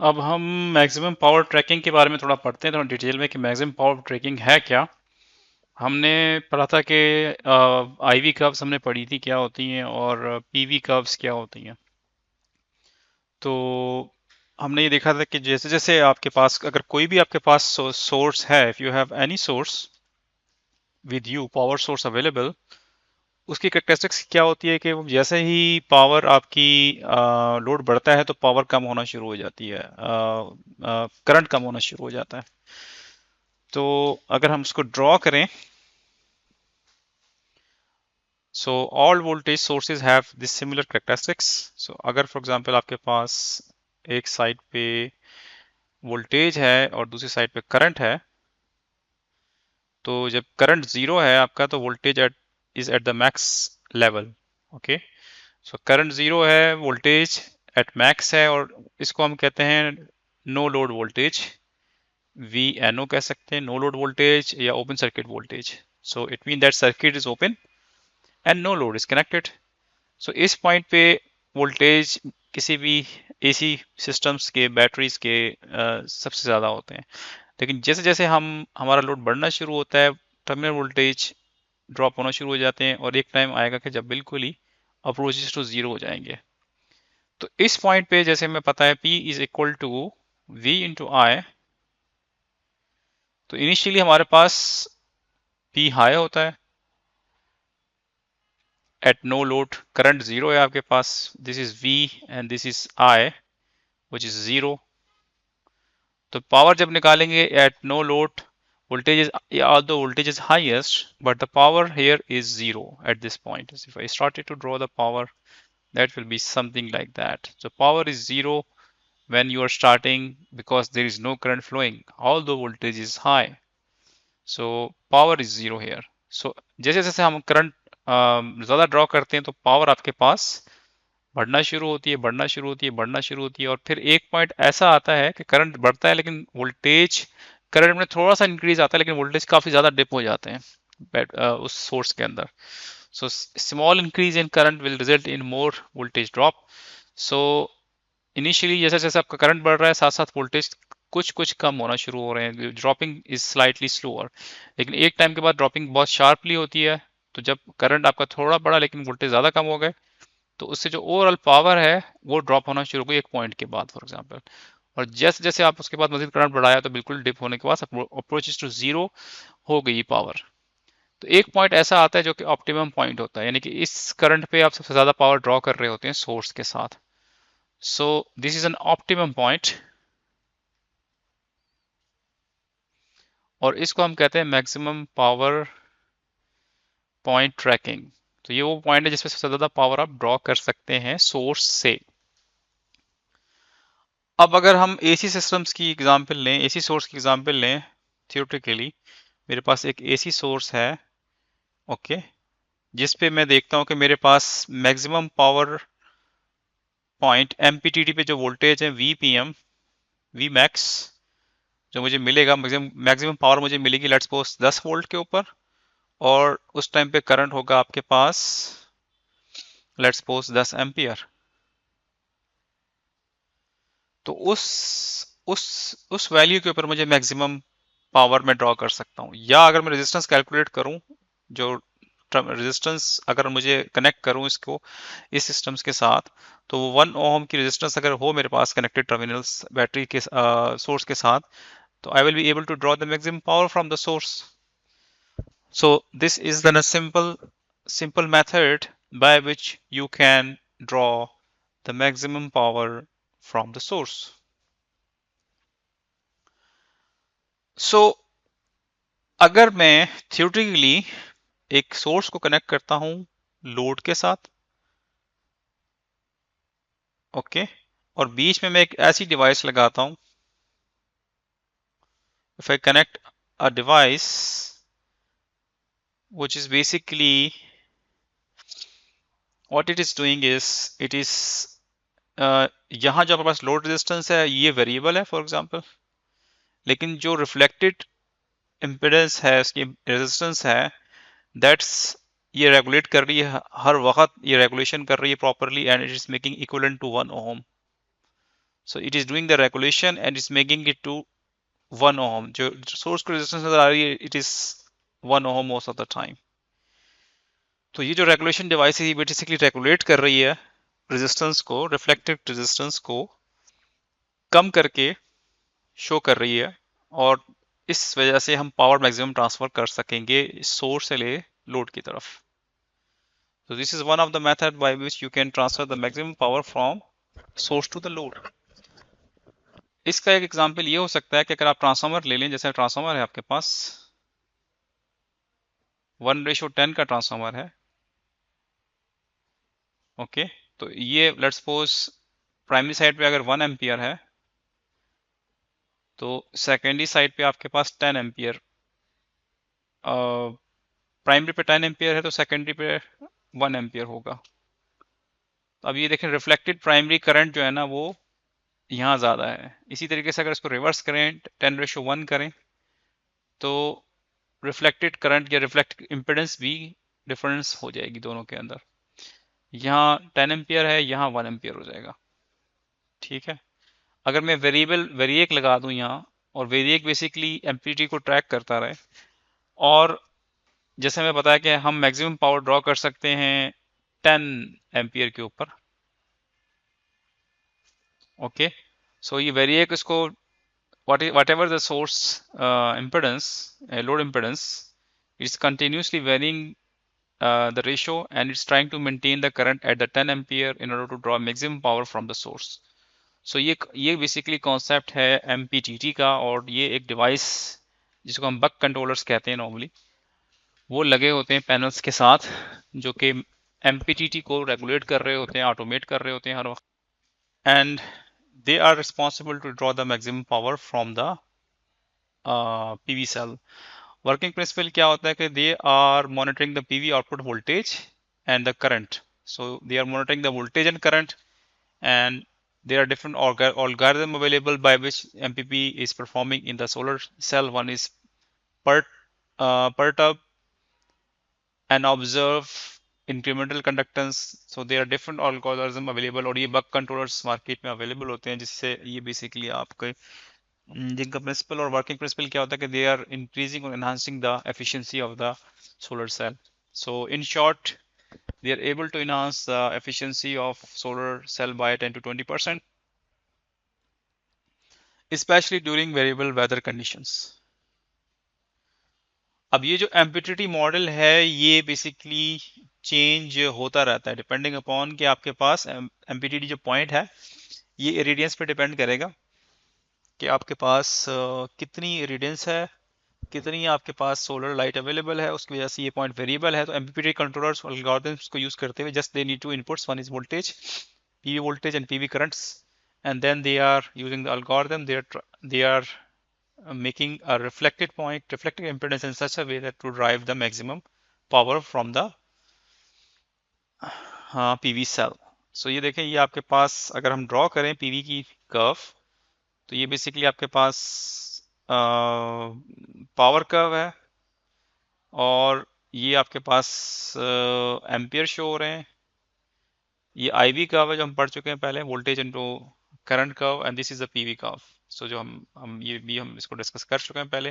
अब हम maximum power trekking के बारे में थोड़ा पढ़ते हैं थोड़ा डिटेल में कि मैक्सिमम पावर ट्रैकिंग है क्या। हमने पढ़ा था कि आईवी कर्व्स हमने पढ़ी थी क्या होती हैं और पीवी कर्व्स क्या होती हैं। तो हमने ये देखा था कि जैसे जैसे आपके पास अगर कोई भी आपके पास सोर्स है, if you have any source with you power source available, उसकी कैरेक्टरिस्टिक्स क्या होती है कि वो जैसे ही पावर आपकी लोड बढ़ता है तो पावर कम होना शुरू हो जाती है, करंट कम होना शुरू हो जाता है। तो अगर हम उसको ड्रॉ करें, so all voltage sources have this similar characteristics. So अगर फॉर एग्जांपल आपके पास एक साइड पे वोल्टेज है और दूसरी साइड पे करंट है, तो जब करंट जीरो है आपका तो voltage at is at the max level. Okay, so current zero है, वोल्टेज एट मैक्स है, और इसको हम कहते हैं no load voltage, V N O कह सकते हैं, नो लोड वोल्टेज या open circuit voltage. So it mean that circuit is open and no load is connected. So इस पॉइंट पे वोल्टेज किसी भी एसी सिस्टम्स के बैटरीज के सबसे ज़्यादा होते हैं। लेकिन जैसे जैसे हम हमारा लोड बढ़ना शुरू होता है, टर्मिनल वोल्टेज ड्रॉप होना शुरू हो जाते हैं और एक टाइम आएगा कि जब बिल्कुल ही अप्रोचेस टू जीरो हो जाएंगे। तो इस पॉइंट पे जैसे हमें पता है P is equal to V into I, तो इनिशियली हमारे पास P हाई होता है at no load, current zero है आपके पास, this is V and this is I which is zero. तो पावर जब निकालेंगे at no load, voltage is although voltage is highest but the power here is zero at this point. So if I started to draw the power, that will be something like that. So power is zero when you are starting because there is no current flowing although voltage is high. So power is zero here. So जैसे जैसे हम current ज़्यादा draw करते हैं तो power आपके पास बढ़ना शुरू होती है, बढ़ना शुरू होती है, बढ़ना शुरू होती है, और फिर एक पॉइंट ऐसा आता है कि करंट बढ़ता है लेकिन वोल्टेज, करंट में थोड़ा सा इंक्रीज आता है लेकिन वोल्टेज काफी ज्यादा डिप हो जाते हैं उस सोर्स के अंदर। So small increase in current will result in more voltage drop. So initially जैसे जैसे आपका करंट बढ़ रहा है साथ साथ वोल्टेज कुछ कुछ कम होना शुरू हो रहे हैं, ड्रॉपिंग इज स्लाइटली स्लोअर। लेकिन एक टाइम के बाद ड्रॉपिंग बहुत शार्पली होती है। तो जब करंट आपका थोड़ा बढ़ा लेकिन वोल्टेज ज्यादा कम हो गए, तो उससे जो ओवरऑल पावर है वो ड्रॉप होना शुरू हो गई एक पॉइंट के बाद फॉर एग्जांपल। और जैसे जैसे आप उसके बाद मजीद करंट बढ़ाया तो बिल्कुल डिप होने के बाद अप्रोचेस टू जीरो हो गई पावर। तो एक पॉइंट ऐसा आता है जो कि ऑप्टिमम पॉइंट होता है, यानी कि इस करंट पे आप सबसे ज्यादा पावर ड्रॉ कर रहे होते हैं सोर्स के साथ। सो this is an optimum point और इसको हम कहते हैं मैक्सिमम पावर पॉइंट ट्रैकिंग। तो ये वो पॉइंट है जिसपे सबसे ज्यादा पावर आप ड्रॉ कर सकते हैं सोर्स से। अब अगर हम एसी सिस्टम्स की एग्जांपल लें, एसी सोर्स की एग्जांपल लें, थियोरेटिकली मेरे पास एक एसी सोर्स है, ओके, जिस पे मैं देखता हूँ कि मेरे पास मैक्सिमम पावर पॉइंट एमपीटीटी पे जो वोल्टेज है वीपीएम, वी मैक्स, जो मुझे मिलेगा मैक्सिमम मैक्सिमम पावर मुझे मिलेगी लेट्स सपोज 10 वोल्ट के ऊपर, और उस टाइम पे करंट होगा आपके पास लेट्स सपोज 10 एम्पियर। तो उस वैल्यू के ऊपर मुझे मैक्सिमम पावर में ड्रॉ कर सकता हूँ। या अगर मैं रेजिस्टेंस कैलकुलेट करूँ, जो रेजिस्टेंस अगर मुझे कनेक्ट करूँ इसको इस सिस्टम्स के साथ, तो 1 ओम की रेजिस्टेंस अगर हो मेरे पास कनेक्टेड टर्मिनल्स बैटरी के सोर्स के साथ, तो I will be able to draw the maximum power from the source. So this is the simple method by which you can draw the maximum power from the source. So अगर मैं theoretically एक source को connect करता हूं load के साथ, okay, और बीच में मैं एक ऐसी डिवाइस लगाता हूं, if I connect a device which is basically what it is doing is it is यहाँ जो हमारे पास लोड रेजिस्टेंस है ये वेरिएबल है फॉर एग्जांपल, लेकिन जो रिफ्लेक्टेड इम्पिडेंस है इसकी रेजिस्टेंस है दैट्स ये रेगुलेट कर रही है हर वक्त, ये रेगुलेशन कर रही है properly and it is making equivalent to 1 ohm. So it is doing the regulation and is making it to 1 ohm. जो सोर्स को रेजिस्टेंस नजर आ रही है it is 1 ohm most of the time. तो ये जो रेगुलेशन डिवाइस है ये बेसिकली रेगुलेट कर रही है रेजिस्टेंस को, रिफ्लेक्टिव रेजिस्टेंस को कम करके शो कर रही है, और इस वजह से हम पावर मैक्सिमम ट्रांसफर कर सकेंगे सोर्स से ले लोड की तरफ। So this is one of the method by which you can transfer the maximum power from source to the load. इसका एक एग्जांपल ये हो सकता है कि अगर आप ट्रांसफार्मर ले लें, जैसे ट्रांसफार्मर है आपके पास 1:10 का ट्रांसफार्मर है, ओके। तो ये लेट्स सपोज प्राइमरी साइड पे अगर 1 एम्पियर है तो सेकेंडरी साइड पे आपके पास 10 एम्पियर, प्राइमरी पे 10 एम्पियर है तो सेकेंडरी पे 1 एम्पियर होगा। अब ये देखें रिफ्लेक्टेड प्राइमरी करंट जो है ना वो यहाँ ज़्यादा है। इसी तरीके से अगर इसको रिवर्स करें 10:1 करें तो रिफ्लेक्टेड करंट या रिफ्लेक्टेड इम्पिडेंस भी डिफरेंस हो जाएगी दोनों के अंदर। यहाँ 10 एम्पियर है, यहाँ 1 एम्पियर हो जाएगा, ठीक है। अगर मैं वेरिएक लगा दूं यहाँ, और वेरिएक बेसिकली एम्पलीट्यूड को ट्रैक करता रहे, और जैसे मैं बताया कि हम मैक्सिमम पावर ड्रॉ कर सकते हैं 10 एम्पियर के ऊपर, ओके। सो ये वेरिएक इसको whatever the source impedance, load impedance, it's continuously varying the ratio, and it's trying to maintain the current at the 10 ampere in order to draw maximum power from the source. So ये basically concept है MPTT का, और ये एक device जिसको हम बक controllers कहते हैं नॉर्मली, वो लगे होते हैं पैनल्स के साथ जो कि MPTT को रेगुलेट कर रहे होते हैं, ऑटोमेट कर रहे होते हैं हर वक्त, and they are responsible to draw the maximum power from the PV cell. Working principle क्या होता है कि they are monitoring the PV output voltage and the current. So they are monitoring the voltage and current, and there are different algorithm available by which MPP is performing in the solar cell. One is perturb and observe incremental conductance. So there are different algorithm available, और ये बक controllers market में available होते हैं, जिससे ये basically आपके जिनका principal और वर्किंग प्रिंसिपल क्या होता है कि दे आर इंक्रीजिंग और enhancing the efficiency of the solar cell. So in short they are able to enhance the efficiency of solar cell by 10 to 20%, especially during variable weather conditions. अब ये जो amplitude model है ये basically change होता रहता है depending upon कि आपके पास एम्पलीट्यूड जो पॉइंट है ये इरेडियंस पे डिपेंड करेगा कि आपके पास कितनी इरेडियंस है, कितनी आपके पास सोलर लाइट अवेलेबल है, उसकी वजह से ये पॉइंट वेरिएबल है। तो एमपीपीटी कंट्रोलर्स एल्गोरिथम्स को यूज करते हुए just they need two inputs, one is voltage, PV voltage and PV currents, and then they are using the algorithm, they are making a reflected impedance in such a way that to drive the maximum power from the PV cell. So ये देखें, ये आपके पास अगर हम draw करें PV की curve, तो ये बेसिकली आपके पास पावर कर्व है, और ये आपके पास एम्पियर शो हो रहे हैं। ये IV कर्व है जो हम पढ़ चुके हैं पहले, voltage into current curve, and this is the PV curve. So जो हम ये भी हम इसको डिस्कस कर चुके हैं पहले।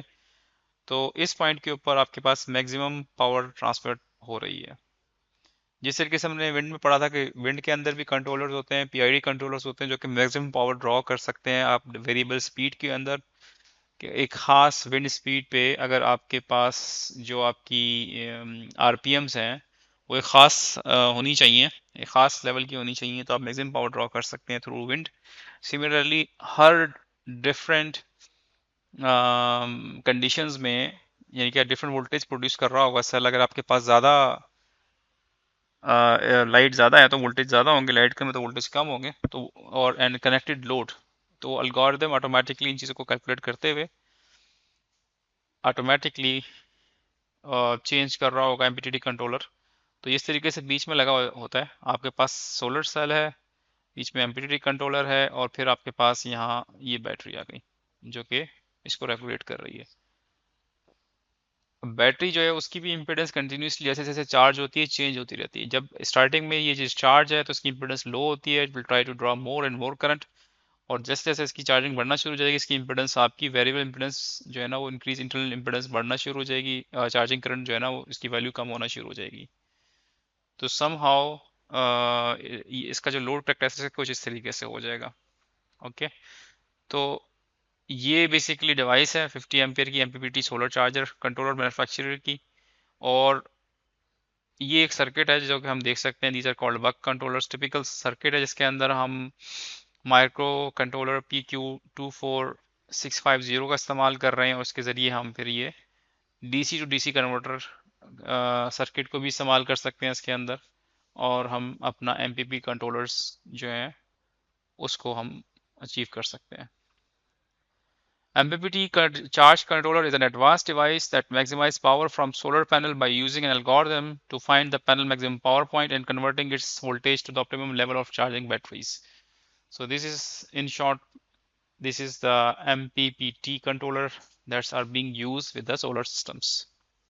तो इस पॉइंट के ऊपर आपके पास मैक्सिमम पावर ट्रांसफर हो रही है। जिस तरीके से हमने विंड में पढ़ा था कि विंड के अंदर भी कंट्रोलर्स होते हैं, PID कंट्रोलर्स होते हैं जो कि मैक्सिमम पावर ड्रॉ कर सकते हैं आप वेरिएबल स्पीड के अंदर। कि एक ख़ास विंड स्पीड पे अगर आपके पास जो आपकी RPMs हैं वो एक ख़ास होनी चाहिए, एक ख़ास लेवल की होनी चाहिए, तो आप मैक्सिमम पावर ड्रॉ कर सकते हैं थ्रू विंड। सिमिलरली हर डिफरेंट कंडीशंस में, यानी कि डिफरेंट वोल्टेज प्रोड्यूस कर रहा होगा सेल, अगर आपके पास ज़्यादा लाइट ज़्यादा है तो वोल्टेज ज़्यादा होंगे, लाइट कम है तो वोल्टेज कम होंगे। तो और एंड कनेक्टेड लोड, तो एल्गोरिथम ऑटोमेटिकली इन चीज़ों को कैलकुलेट करते हुए ऑटोमेटिकली चेंज कर रहा होगा MPPT कंट्रोलर। तो इस तरीके से बीच में लगा होता है, आपके पास सोलर सेल है, बीच में MPPT कंट्रोलर है, और फिर आपके पास यहाँ ये बैटरी आ गई जो कि इसको रेगुलेट कर रही है। बैटरी जो है उसकी भी इम्पीडेंस कंटिन्यूसली जैसे जैसे चार्ज होती है चेंज होती रहती है। जब स्टार्टिंग में ये चीज चार्ज है तो इसकी इम्पीडेंस लो होती है, it will try to draw more and more current, और जैसे जैसे इसकी चार्जिंग बढ़ना शुरू हो जाएगी, इसकी इम्पिडेंस, आपकी वेरिएबल इम्पिडेंस जो है ना वो इंक्रीज, इंटरनल इम्पिडेंस बढ़ना शुरू हो जाएगी, चार्जिंग करंट जो है ना वो इसकी वैल्यू कम होना शुरू हो जाएगी। तो सम हाउ इसका जो लोड कैरेक्टरिस्टिक कुछ इस तरीके से हो जाएगा। ओके, तो ये बेसिकली डिवाइस है 50 एम्पियर की MPPT solar charger controller manufacturer की। और ये एक सर्किट है जो कि हम देख सकते हैं, these are called buck controllers. Typical circuit है जिसके अंदर हम माइक्रो कंट्रोलर PQ24650 का इस्तेमाल कर रहे हैं, और उसके ज़रिए हम फिर ये DC to DC converter circuit को भी इस्तेमाल कर सकते हैं इसके अंदर, और हम अपना एमपीपी कंट्रोलर्स जो हैं उसको हम अचीव कर सकते हैं। MPPT charge controller is an advanced device that maximizes power from solar panel by using an algorithm to find the panel maximum power point and converting its voltage to the optimum level of charging batteries. So this is, in short, this is the MPPT controller that are being used with the solar systems.